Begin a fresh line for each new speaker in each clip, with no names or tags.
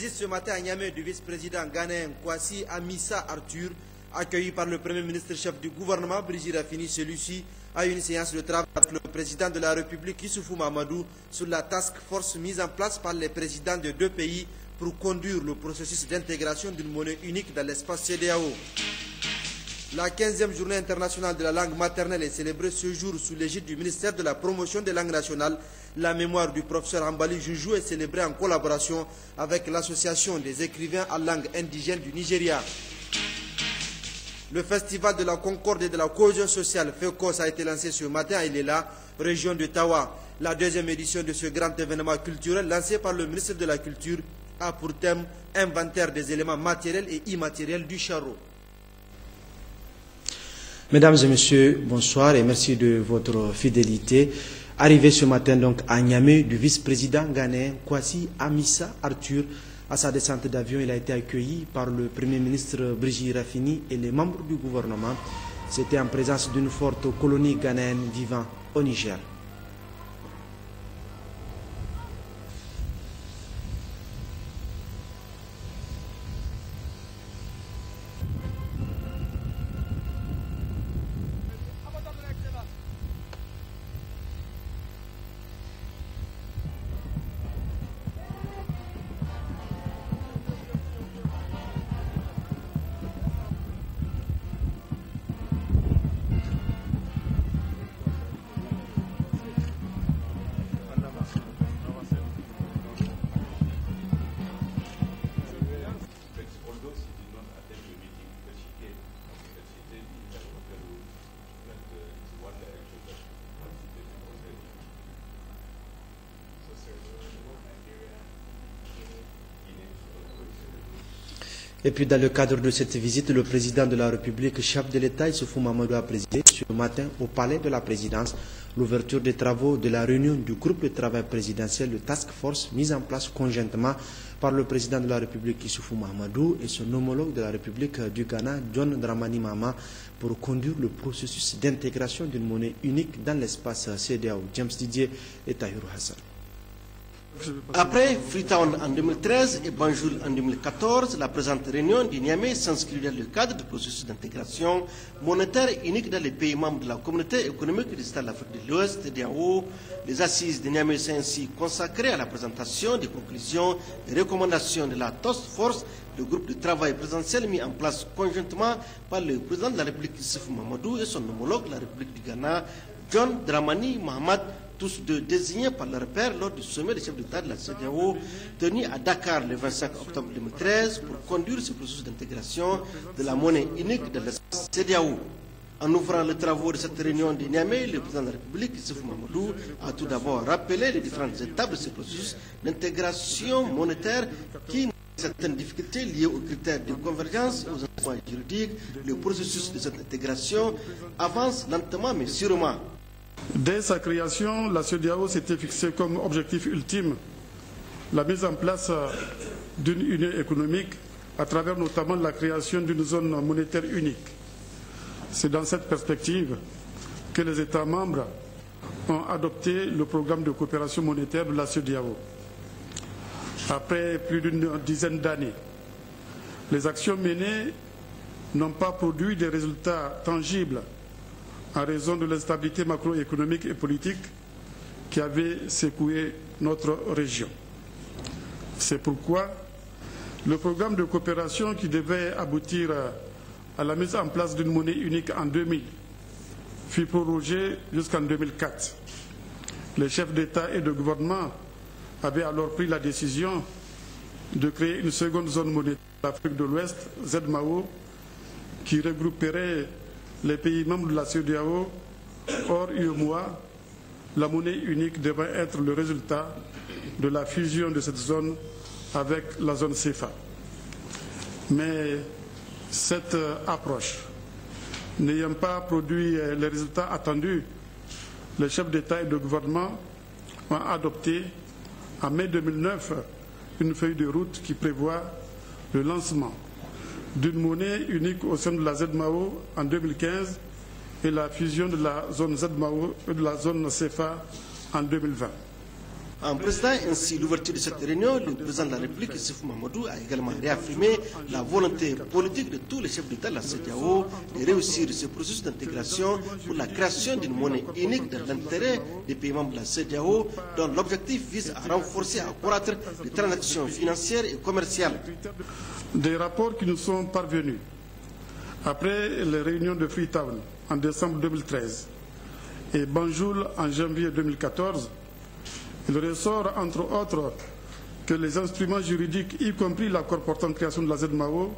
visite ce matin à Niamey du vice-président ghanéen Kwasi Amissa Arthur, accueilli par le Premier ministre chef du gouvernement, Brigitte Raffini. Celui-ci a eu une séance de travail avec le président de la République, Issoufou Mahamadou, sur la task force mise en place par les présidents de deux pays pour conduire le processus d'intégration d'une monnaie unique dans l'espace CEDEAO. La 15e journée internationale de la langue maternelle est célébrée ce jour sous l'égide du ministère de la promotion des langues nationales. La mémoire du professeur Ambali Joujou est célébrée en collaboration avec l'association des écrivains en langue indigène du Nigeria. Le festival de la concorde et de la cohésion sociale FECOS a été lancé ce matin à Ilela, région de Tawa. La deuxième édition de ce grand événement culturel lancé par le ministre de la Culture a pour thème inventaire des éléments matériels et immatériels du Charo.
Mesdames et messieurs, bonsoir et merci de votre fidélité. Arrivé ce matin donc à Niamey du vice-président ghanéen Kwasi Amissa Arthur. À sa descente d'avion, il a été accueilli par le Premier ministre Brigitte Raffini et les membres du gouvernement. C'était en présence d'une forte colonie ghanéenne vivant au Niger. Et puis dans le cadre de cette visite, le président de la République, chef de l'État, Issoufou Mahamadou, a présidé ce matin au palais de la présidence l'ouverture des travaux de la réunion du groupe de travail présidentiel, le Task Force, mise en place conjointement par le président de la République, Issoufou Mahamadou, et son homologue de la République du Ghana, John Dramani Mahama, pour conduire le processus d'intégration d'une monnaie unique dans l'espace CEDEAO. James Didier et Tahirou Hassan.
Après Freetown en 2013 et Banjul en 2014, la présente réunion du Niamey s'inscrit dans le cadre du processus d'intégration monétaire unique dans les pays membres de la communauté économique du Stade de l'Afrique de l'Ouest, CEDEAO. Les assises de Niamey sont ainsi consacrées à la présentation des conclusions et recommandations de la Task Force, le groupe de travail présidentiel mis en place conjointement par le président de la République Issoufou Mahamadou et son homologue de la République du Ghana, John Dramani Mahama, tous deux désignés par leur père lors du sommet des chefs d'État de la CEDEAO tenu à Dakar le 25 octobre 2013 pour conduire ce processus d'intégration de la monnaie unique de l'espace CEDEAO. En ouvrant les travaux de cette réunion de Niamey, le président de la République, Issoufou Mahamadou, a tout d'abord rappelé les différentes étapes de ce processus d'intégration monétaire qui certaines difficultés liées aux critères de convergence et aux instruments juridiques. Le processus de cette intégration avance lentement mais sûrement.
Dès sa création, la CEDEAO s'était fixée comme objectif ultime la mise en place d'une union économique à travers notamment la création d'une zone monétaire unique. C'est dans cette perspective que les États membres ont adopté le programme de coopération monétaire de la CEDEAO. Après plus d'une dizaine d'années, les actions menées n'ont pas produit des résultats tangibles en raison de l'instabilité macroéconomique et politique qui avait secoué notre région. C'est pourquoi le programme de coopération qui devait aboutir à la mise en place d'une monnaie unique en 2000 fut prorogé jusqu'en 2004. Les chefs d'État et de gouvernement avaient alors pris la décision de créer une seconde zone monétaire d'Afrique de l'Ouest, ZMAO, qui regrouperait les pays membres de la CEDEAO. Hors UEMOA, la monnaie unique devrait être le résultat de la fusion de cette zone avec la zone CFA. Mais cette approche n'ayant pas produit les résultats attendus, les chefs d'État et de gouvernement ont adopté en mai 2009 une feuille de route qui prévoit le lancement d'une monnaie unique au sein de la ZMAO en 2015 et la fusion de la zone ZMAO et de la zone CFA en 2020.
En présidant ainsi l'ouverture de cette réunion, le président de la République, Issoufou Mahamadou, a également réaffirmé la volonté politique de tous les chefs d'État de la CEDEAO de réussir ce processus d'intégration pour la création d'une monnaie unique dans l'intérêt des pays membres de la CEDEAO, dont l'objectif vise à renforcer et à accroître les transactions financières et commerciales.
Des rapports qui nous sont parvenus après les réunions de Freetown en décembre 2013 et Banjul en janvier 2014, il ressort entre autres que les instruments juridiques, y compris l'accord portant création de la ZMAO,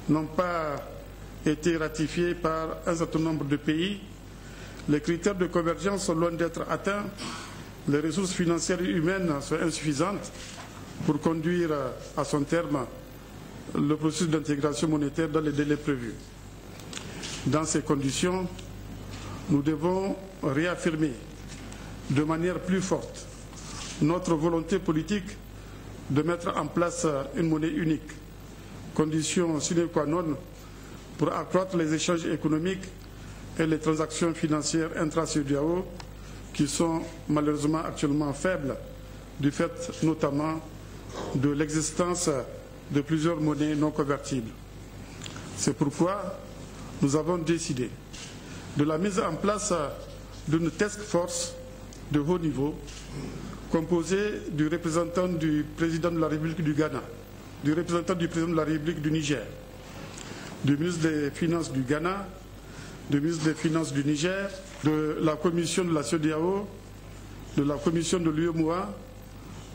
n'ont pas été ratifiés par un certain nombre de pays. Les critères de convergence sont loin d'être atteints. Les ressources financières et humaines sont insuffisantes pour conduire à son terme le processus d'intégration monétaire dans les délais prévus. Dans ces conditions, nous devons réaffirmer de manière plus forte notre volonté politique de mettre en place une monnaie unique, condition sine qua non pour accroître les échanges économiques et les transactions financières intra-CEDEAO qui sont malheureusement actuellement faibles du fait notamment de l'existence de plusieurs monnaies non convertibles. C'est pourquoi nous avons décidé de la mise en place d'une task force de haut niveau composée du représentant du président de la République du Ghana, du représentant du président de la République du Niger, du ministre des Finances du Ghana, du ministre des Finances du Niger, de la commission de la CEDEAO, de la commission de l'UEMOA,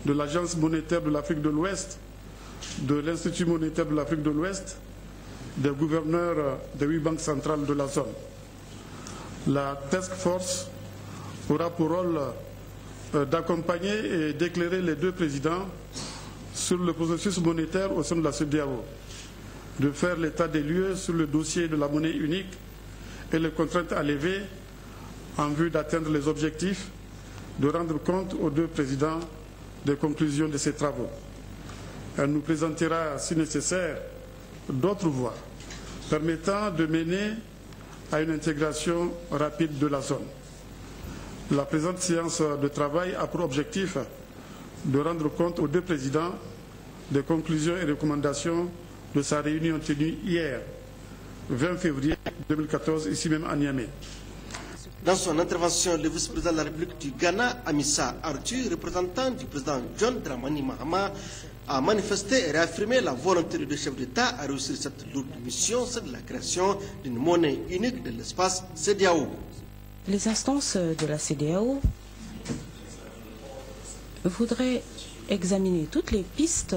de l'Agence monétaire de l'Afrique de l'Ouest, de l'Institut monétaire de l'Afrique de l'Ouest, des gouverneurs des 8 banques centrales de la zone. La task force aura pour rôle d'accompagner et d'éclairer les deux présidents sur le processus monétaire au sein de la CEDEAO, de faire l'état des lieux sur le dossier de la monnaie unique et les contraintes à lever en vue d'atteindre les objectifs, de rendre compte aux deux présidents des conclusions de ces travaux. Elle nous présentera, si nécessaire, d'autres voies permettant de mener à une intégration rapide de la zone. La présente séance de travail a pour objectif de rendre compte aux deux présidents des conclusions et recommandations de sa réunion tenue hier, 20 février 2014, ici même à Niamey.
Dans son intervention, le vice-président de la République du Ghana, Amissa Arthur, représentant du président John Dramani Mahama, a manifesté et réaffirmé la volonté des deux chefs d'État à réussir cette lourde mission, celle de la création d'une monnaie unique de l'espace CEDEAO.
Les instances de la CEDEAO voudraient examiner toutes les pistes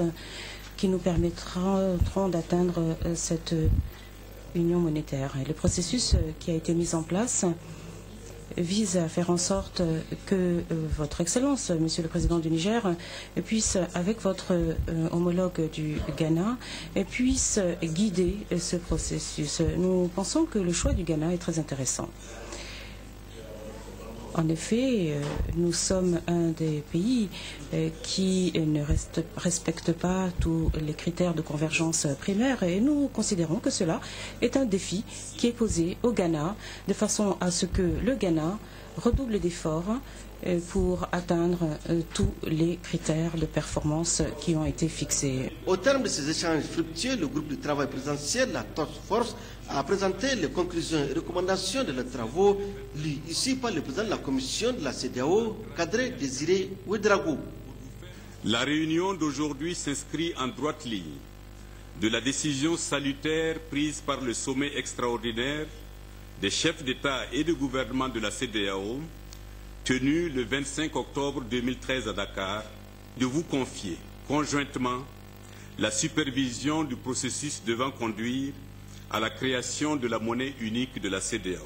qui nous permettront d'atteindre cette union monétaire. Et le processus qui a été mis en place vise à faire en sorte que votre Excellence, Monsieur le Président du Niger, puisse, avec votre homologue du Ghana, puisse guider ce processus. Nous pensons que le choix du Ghana est très intéressant. En effet, nous sommes un des pays qui ne respecte pas tous les critères de convergence primaire et nous considérons que cela est un défi qui est posé au Ghana de façon à ce que le Ghana redouble d'efforts pour atteindre tous les critères de performance qui ont été fixés.
Au terme de ces échanges fructueux, le groupe de travail présidentiel, la Task Force, a présenté les conclusions et recommandations de leurs travaux, lus ici par le président de la commission de la CEDEAO, Kadri Désiré Ouedraogo.
La réunion d'aujourd'hui s'inscrit en droite ligne de la décision salutaire prise par le sommet extraordinaire des chefs d'État et de gouvernement de la CEDEAO, tenu le 25 octobre 2013 à Dakar, de vous confier conjointement la supervision du processus devant conduire à la création de la monnaie unique de la CEDEAO.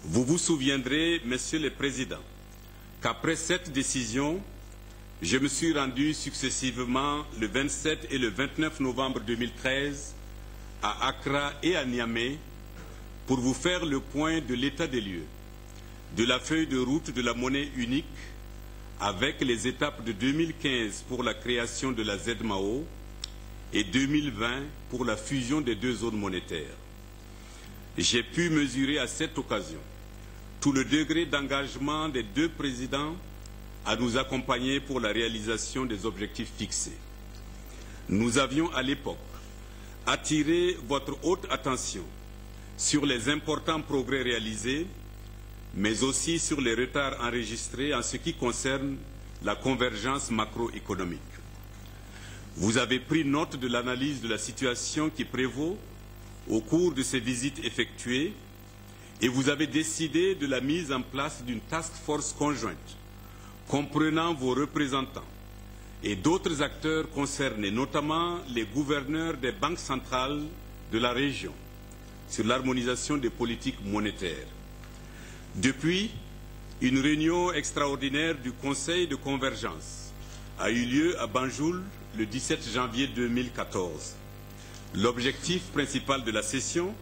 Vous vous souviendrez, Messieurs les Présidents, qu'après cette décision, je me suis rendu successivement le 27 et le 29 novembre 2013 à Accra et à Niamey pour vous faire le point de l'état des lieux, de la feuille de route de la monnaie unique avec les étapes de 2015 pour la création de la ZMAO et 2020 pour la fusion des deux zones monétaires. J'ai pu mesurer à cette occasion tout le degré d'engagement des deux présidents à nous accompagner pour la réalisation des objectifs fixés. Nous avions à l'époque attiré votre haute attention sur les importants progrès réalisés, mais aussi sur les retards enregistrés en ce qui concerne la convergence macroéconomique. Vous avez pris note de l'analyse de la situation qui prévaut au cours de ces visites effectuées et vous avez décidé de la mise en place d'une task force conjointe comprenant vos représentants et d'autres acteurs concernés, notamment les gouverneurs des banques centrales de la région, sur l'harmonisation des politiques monétaires. Depuis, une réunion extraordinaire du Conseil de convergence a eu lieu à Banjul le 17 janvier 2014. L'objectif principal de la session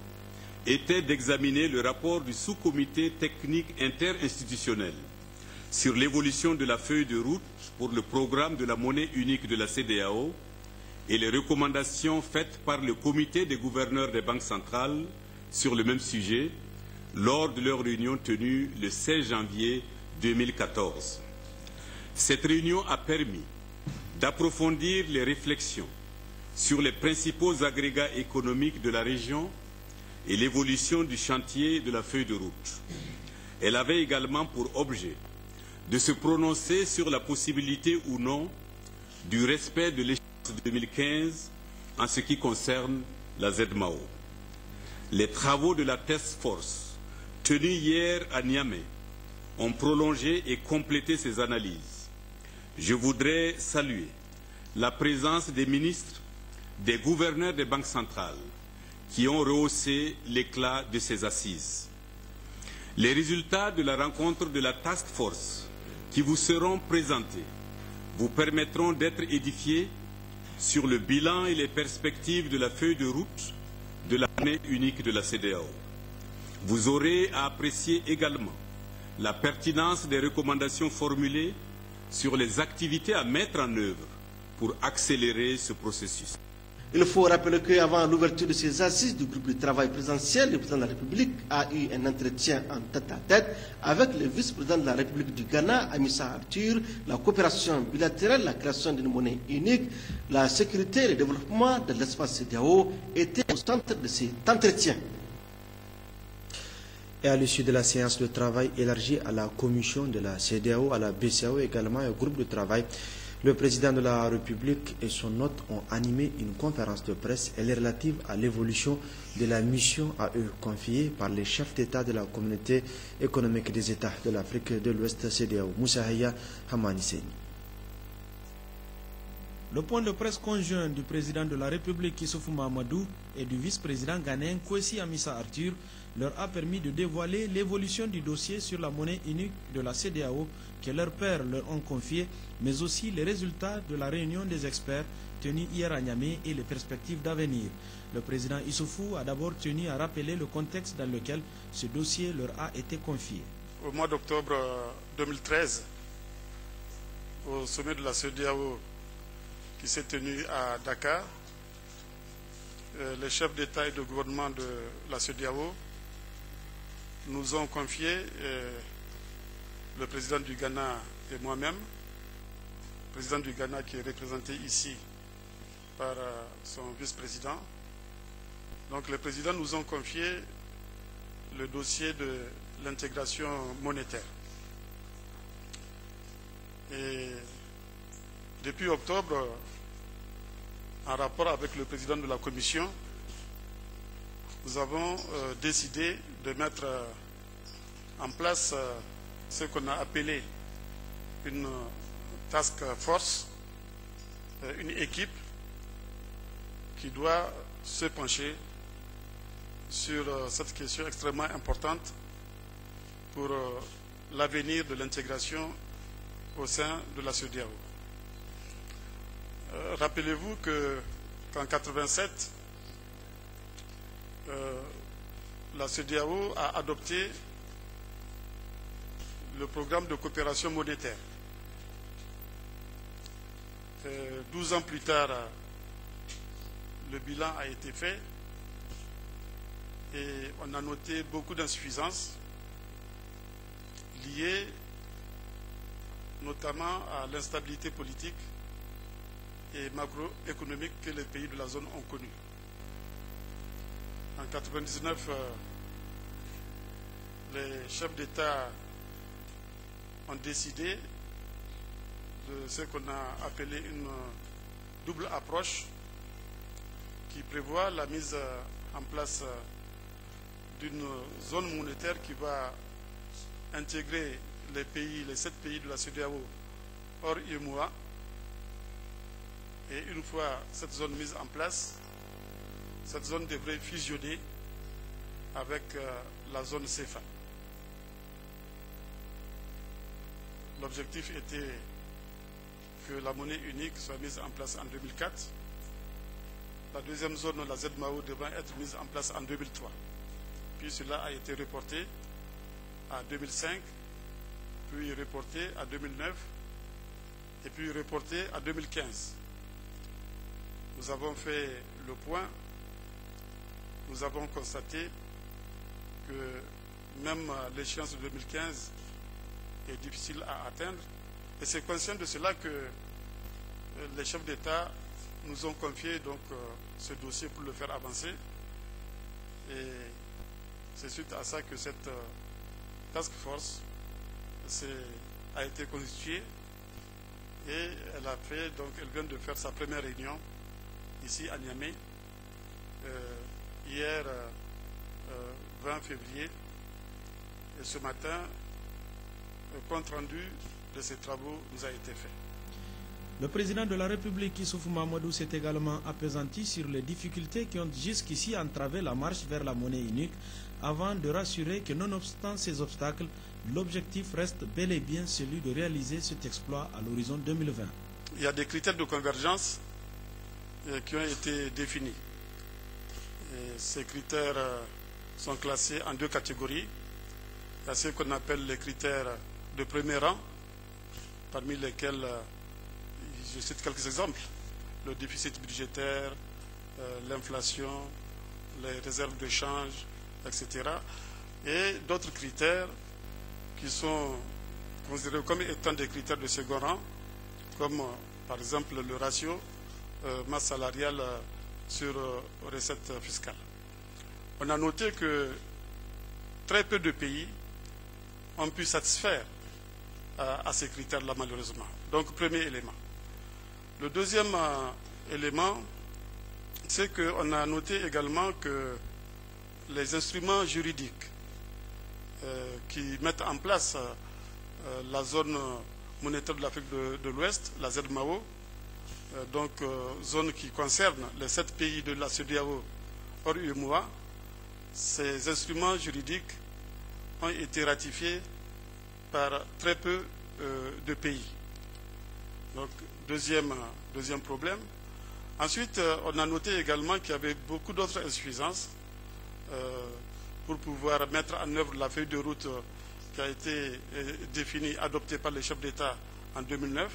était d'examiner le rapport du sous-comité technique interinstitutionnel sur l'évolution de la feuille de route pour le programme de la monnaie unique de la CEDEAO et les recommandations faites par le comité des gouverneurs des banques centrales sur le même sujet lors de leur réunion tenue le 16 janvier 2014. Cette réunion a permis d'approfondir les réflexions sur les principaux agrégats économiques de la région et l'évolution du chantier de la feuille de route. Elle avait également pour objet de se prononcer sur la possibilité ou non du respect de l'échéance de 2015 en ce qui concerne la ZMAO. Les travaux de la task force tenus hier à Niamey ont prolongé et complété ces analyses. Je voudrais saluer la présence des ministres, des gouverneurs des banques centrales qui ont rehaussé l'éclat de ces assises. Les résultats de la rencontre de la task force qui vous seront présentés vous permettront d'être édifiés sur le bilan et les perspectives de la feuille de route de la monnaie unique de la CEDEAO. Vous aurez à apprécier également la pertinence des recommandations formulées sur les activités à mettre en œuvre pour accélérer ce processus.
Il faut rappeler qu'avant l'ouverture de ces assises du groupe de travail présidentiel, le président de la République a eu un entretien en tête-à-tête avec le vice-président de la République du Ghana, Amissa Arthur. La coopération bilatérale, la création d'une monnaie unique, la sécurité et le développement de l'espace CEDEAO étaient au centre de cet entretien.
Et à l'issue de la séance de travail élargie à la commission de la CEDEAO, à la BCEAO également, un groupe de travail, le président de la République et son hôte ont animé une conférence de presse. Elle est relative à l'évolution de la mission à eux confiée par les chefs d'État de la communauté économique des États de l'Afrique de l'Ouest CEDEAO. Moussa Haya Hamani Seni.
Le point de presse conjoint du président de la République Issoufou Mahamadou et du vice-président ghanéen Kwesi Amissa Arthur leur a permis de dévoiler l'évolution du dossier sur la monnaie unique de la CEDEAO que leurs pairs leur ont confié, mais aussi les résultats de la réunion des experts tenue hier à Niamey et les perspectives d'avenir. Le président Issoufou a d'abord tenu à rappeler le contexte dans lequel ce dossier leur a été confié.
Au mois d'octobre 2013, au sommet de la CEDEAO qui s'est tenu à Dakar, les chefs d'État et de gouvernement de la CEDEAO nous ont confié, le président du Ghana et moi-même, le président du Ghana qui est représenté ici par son vice-président. Donc les présidents nous ont confié le dossier de l'intégration monétaire. Et depuis octobre, en rapport avec le président de la Commission, nous avons décidé de mettre en place ce qu'on a appelé une task force, une équipe qui doit se pencher sur cette question extrêmement importante pour l'avenir de l'intégration au sein de la CEDEAO. Rappelez-vous qu'en 1987, la CEDEAO a adopté le programme de coopération monétaire. 12 ans plus tard, le bilan a été fait et on a noté beaucoup d'insuffisances liées notamment à l'instabilité politique et macroéconomique que les pays de la zone ont connue. En 1999, les chefs d'État ont décidé de ce qu'on a appelé une double approche qui prévoit la mise en place d'une zone monétaire qui va intégrer les 7 pays de la CEDEAO hors UEMOA. Et une fois cette zone mise en place, cette zone devrait fusionner avec la zone CFA. L'objectif était que la monnaie unique soit mise en place en 2004. La deuxième zone, la ZMAO, devant être mise en place en 2003. Puis cela a été reporté à 2005, puis reporté à 2009, et puis reporté à 2015. Nous avons fait le point, nous avons constaté que même l'échéance de 2015 est difficile à atteindre. Et c'est conscient de cela que les chefs d'État nous ont confié donc ce dossier pour le faire avancer. Et c'est suite à ça que cette task force a été constituée et elle vient de faire sa première réunion ici à Niamey hier 20 février. Et ce matin, le compte rendu de ces travaux nous a été fait.
Le président de la République, Issoufou Mahamadou, s'est également appesanti sur les difficultés qui ont jusqu'ici entravé la marche vers la monnaie unique, avant de rassurer que nonobstant ces obstacles, l'objectif reste bel et bien celui de réaliser cet exploit à l'horizon 2020.
Il y a des critères de convergence qui ont été définis. Et ces critères sont classés en 2 catégories. Il y a ce qu'on appelle les critères de premier rang, parmi lesquels je cite quelques exemples: le déficit budgétaire, l'inflation, les réserves de change, etc. Et d'autres critères qui sont considérés comme étant des critères de second rang, comme par exemple le ratio masse salariale sur recettes fiscales. On a noté que très peu de pays ont pu satisfaire à ces critères-là, malheureusement. Donc, premier élément. Le deuxième élément, c'est qu'on a noté également que les instruments juridiques qui mettent en place la zone monétaire de l'Afrique de l'Ouest, la ZMAO, donc zone qui concerne les 7 pays de la CEDEAO hors UEMOA, ces instruments juridiques ont été ratifiés par très peu de pays. Donc, deuxième problème. Ensuite, on a noté également qu'il y avait beaucoup d'autres insuffisances pour pouvoir mettre en œuvre la feuille de route qui a été définie, adoptée par les chefs d'État en 2009.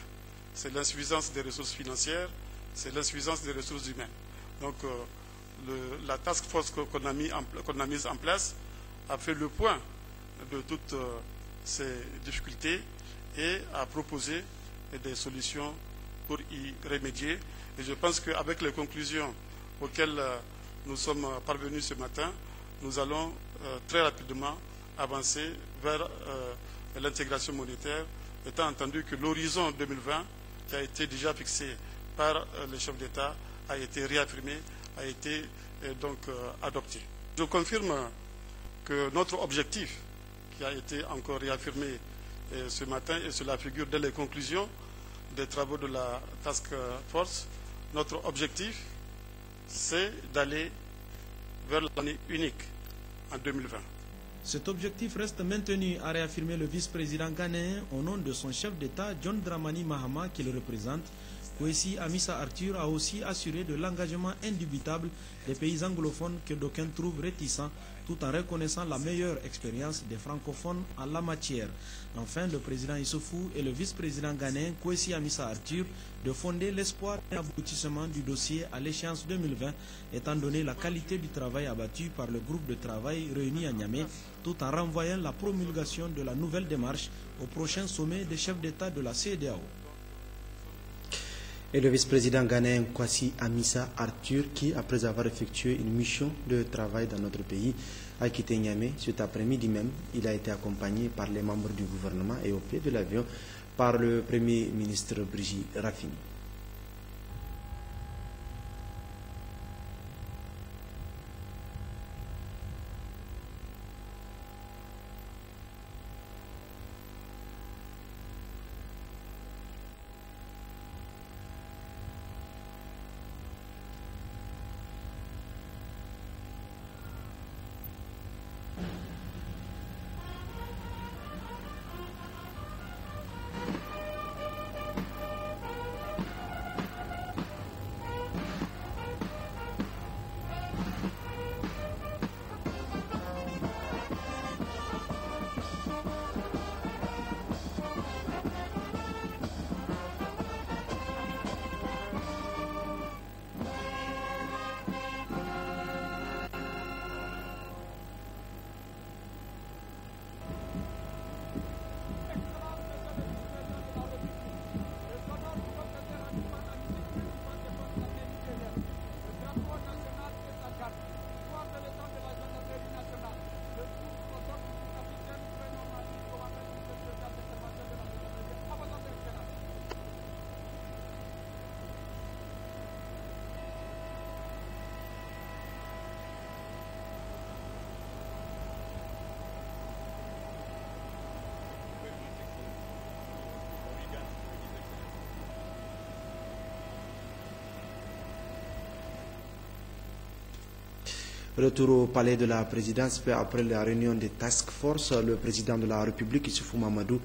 C'est l'insuffisance des ressources financières, c'est l'insuffisance des ressources humaines. Donc, la task force qu'on a mise en place a fait le point de toutes ces difficultés et a proposé des solutions pour y remédier. Et je pense qu'avec les conclusions auxquelles nous sommes parvenus ce matin, nous allons très rapidement avancer vers l'intégration monétaire, étant entendu que l'horizon 2020, qui a été déjà fixé par les chefs d'État, a été réaffirmé, a été donc adopté. Je confirme que notre objectif, qui a été encore réaffirmé ce matin, et cela figure dans les conclusions des travaux de la Task Force, notre objectif, c'est d'aller vers l'année unique en 2020.
Cet objectif reste maintenu, a réaffirmé le vice-président ghanéen au nom de son chef d'État, John Dramani Mahama, qui le représente. Kwesi Amissa Arthur a aussi assuré de l'engagement indubitable des pays anglophones que d'aucuns trouvent réticents tout en reconnaissant la meilleure expérience des francophones en la matière. Enfin, le président Issoufou et le vice-président ghanéen Kwesi Amissa Arthur de fonder l'espoir et l'aboutissement du dossier à l'échéance 2020, étant donné la qualité du travail abattu par le groupe de travail réuni à Niamey, tout en renvoyant la promulgation de la nouvelle démarche au prochain sommet des chefs d'État de la CEDEAO.
Et le vice-président ghanéen Kwesi Amissa Arthur, qui, après avoir effectué une mission de travail dans notre pays, a quitté Niamey cet après-midi même. Il a été accompagné par les membres du gouvernement et au pied de l'avion par le Premier ministre Brigitte Raffini. Retour au palais de la présidence, peu après la réunion des task force, le président de la République, Issoufou Mahamadou,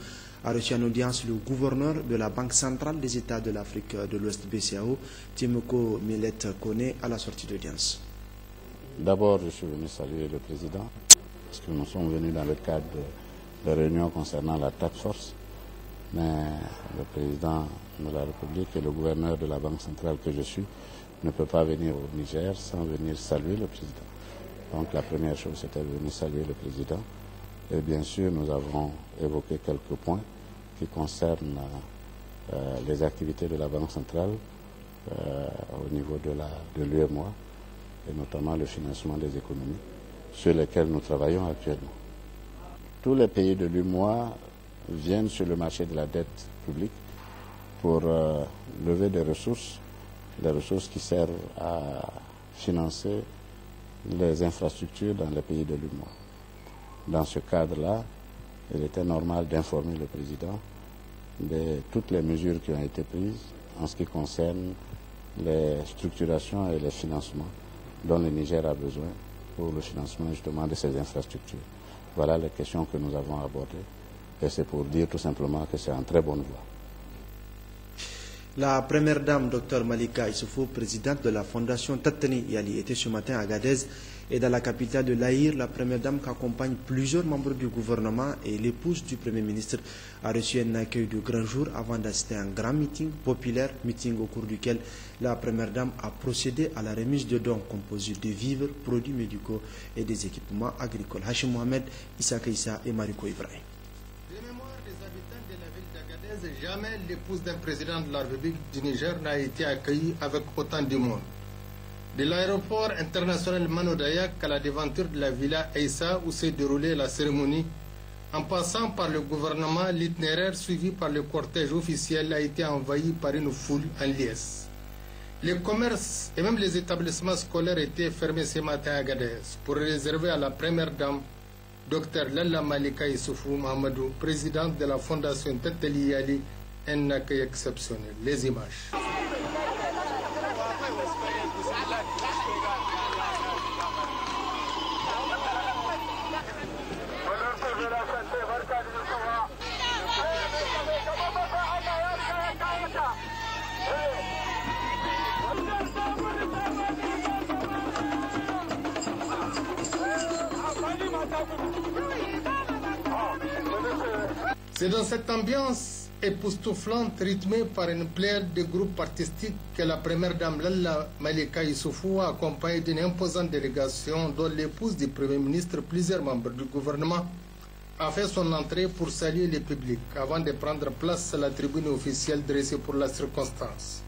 a reçu en audience le gouverneur de la Banque centrale des États de l'Afrique de l'Ouest, BCAO, Timoko Millet Kone, à la sortie d'audience.
D'abord, je suis venu saluer le président, parce que nous sommes venus dans le cadre de réunion concernant la task force, mais le président de la République et le gouverneur de la Banque centrale que je suis ne peut pas venir au Niger sans venir saluer le président. Donc la première chose, c'était de venir saluer le président. Et bien sûr, nous avons évoqué quelques points qui concernent les activités de la Banque centrale au niveau de l'UEMOA, et notamment le financement des économies, sur lesquelles nous travaillons actuellement. Tous les pays de l'UEMOA viennent sur le marché de la dette publique pour lever des ressources, les ressources qui servent à financer les infrastructures dans les pays de l'UEMOA. Dans ce cadre-là, il était normal d'informer le président de toutes les mesures qui ont été prises en ce qui concerne les structurations et les financements dont le Niger a besoin pour le financement justement de ces infrastructures. Voilà les questions que nous avons abordées et c'est pour dire tout simplement que c'est en très bonne voie.
La première dame, Dr Malika Issoufou, présidente de la fondation Tatani Yali, était ce matin à Agadez et dans la capitale de l'Aïr. La première dame qui accompagne plusieurs membres du gouvernement et l'épouse du Premier ministre a reçu un accueil de grand jour avant d'assister à un grand meeting populaire, meeting au cours duquel la première dame a procédé à la remise de dons composés de vivres, produits médicaux et des équipements agricoles. Hachim Mohamed, Issa Kaissa et Mariko Ibrahim.
Jamais l'épouse d'un président de la République du Niger n'a été accueillie avec autant de monde. De l'aéroport international Manodayak à la devanture de la villa Aïssa où s'est déroulée la cérémonie, en passant par le gouvernement, l'itinéraire suivi par le cortège officiel a été envahi par une foule en liesse. Les commerces et même les établissements scolaires étaient fermés ce matin à Agadez pour réserver à la première dame Dr Lalla Malika Issoufou Mahamadou, présidente de la fondation Tatali Yali, un accueil exceptionnel. Les images. C'est dans cette ambiance époustouflante, rythmée par une pléiade de groupes artistiques, que la première dame Lalla Malika Issoufou, accompagnée d'une imposante délégation dont l'épouse du Premier ministre, plusieurs membres du gouvernement, a fait son entrée pour saluer le public avant de prendre place à la tribune officielle dressée pour la circonstance.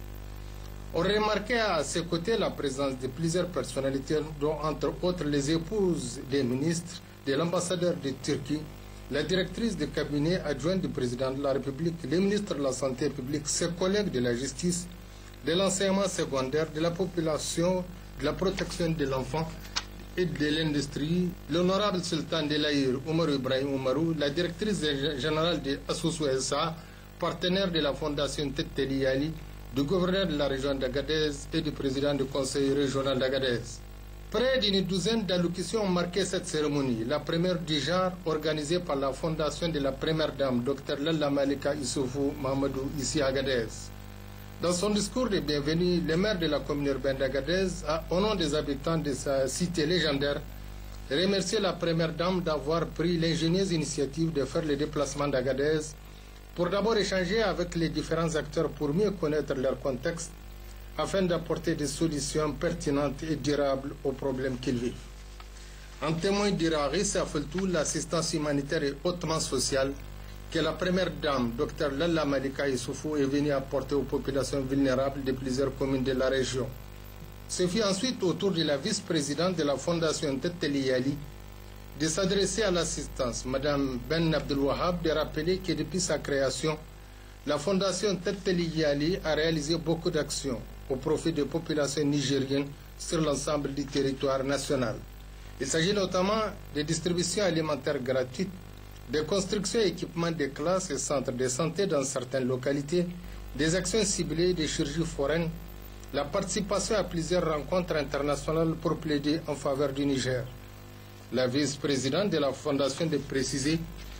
On remarquait à ses côtés la présence de plusieurs personnalités, dont entre autres les épouses des ministres, de l'ambassadeur de Turquie, la directrice de cabinet adjointe du président de la République, les ministres de la Santé publique, ses collègues de la justice, de l'enseignement secondaire, de la population, de la protection de l'enfant et de l'industrie, l'honorable sultan de l'Aïr, Omar Ibrahim Oumarou, la directrice générale de Assoussou SA, partenaire de la fondation Tetteli Ali, du gouverneur de la région d'Agadez et du président du conseil régional d'Agadez. Près d'une douzaine d'allocutions ont marqué cette cérémonie, la première du genre organisée par la fondation de la première dame, Dr Lalla Malika Issoufou Mahamadou, ici à Agadez. Dans son discours de bienvenue, le maire de la commune urbaine d'Agadez a, au nom des habitants de sa cité légendaire, remercié la première dame d'avoir pris l'ingénieuse initiative de faire le déplacement d'Agadez pour d'abord échanger avec les différents acteurs pour mieux connaître leur contexte, afin d'apporter des solutions pertinentes et durables aux problèmes qu'ils vivent. En témoin dira Rissa Feltou, l'assistance humanitaire et hautement sociale que la première dame, Dr Lalla Malika Issoufou, est venue apporter aux populations vulnérables de plusieurs communes de la région. Ce fut ensuite au tour de la vice-présidente de la fondation Tetteli Ali de s'adresser à l'assistance, Mme Ben Abdel Wahab, de rappeler que depuis sa création, la fondation Tetteli Ali a réalisé beaucoup d'actions au profit des populations nigériennes sur l'ensemble du territoire national. Il s'agit notamment des distributions alimentaires gratuites, des constructions et équipements de classes et centres de santé dans certaines localités, des actions ciblées de chirurgie foraine, la participation à plusieurs rencontres internationales pour plaider en faveur du Niger. La vice-présidente de la fondation de préciser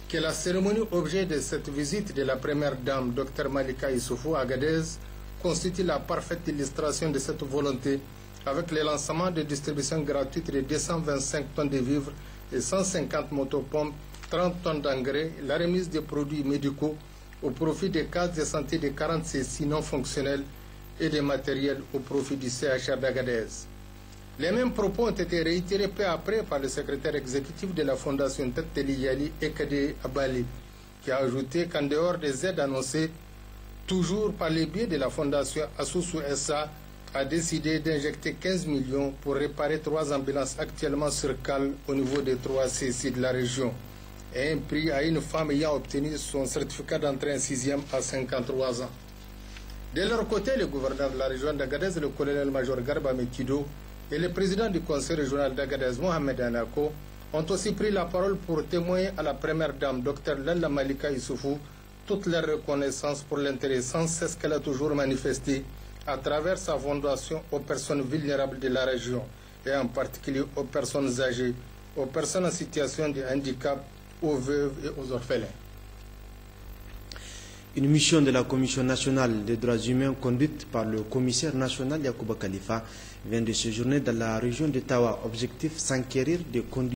que la cérémonie objet de cette visite de la première dame, Dr Malika Issoufou à Agadez, constitue la parfaite illustration de cette volonté avec le lancement de distributions gratuites de 225 tonnes de vivres et 150 motopompes, 30 tonnes d'engrais, la remise des produits médicaux au profit des cases de santé de 40 CSI non fonctionnels et des matériels au profit du CHR d'Agadez. Les mêmes propos ont été réitérés peu après par le secrétaire exécutif de la fondation Tetteli Ali, Ekade Abali, qui a ajouté qu'en dehors des aides annoncées, toujours par le biais de la fondation Assoussou SA, a décidé d'injecter 15 millions pour réparer 3 ambulances actuellement sur cale au niveau des 3 CSI de la région, et un prix à une femme ayant obtenu son certificat d'entrée en 6e à 53 ans. De leur côté, le gouverneur de la région d'Agadez, le colonel-major Garba Mekido, et le président du conseil régional d'Agadez, Mohamed Anako, ont aussi pris la parole pour témoigner à la première dame, Dr Lalla Malika Issoufou, toute leur reconnaissance pour l'intérêt sans cesse qu'elle a toujours manifesté à travers sa fondation aux personnes vulnérables de la région, et en particulier aux personnes âgées, aux personnes en situation de handicap, aux veuves et aux orphelins.
Une mission de la Commission nationale des droits humains conduite par le commissaire national Yacouba Khalifa vient de séjourner dans la région de Tawa. Objectif, s'enquérir des conditions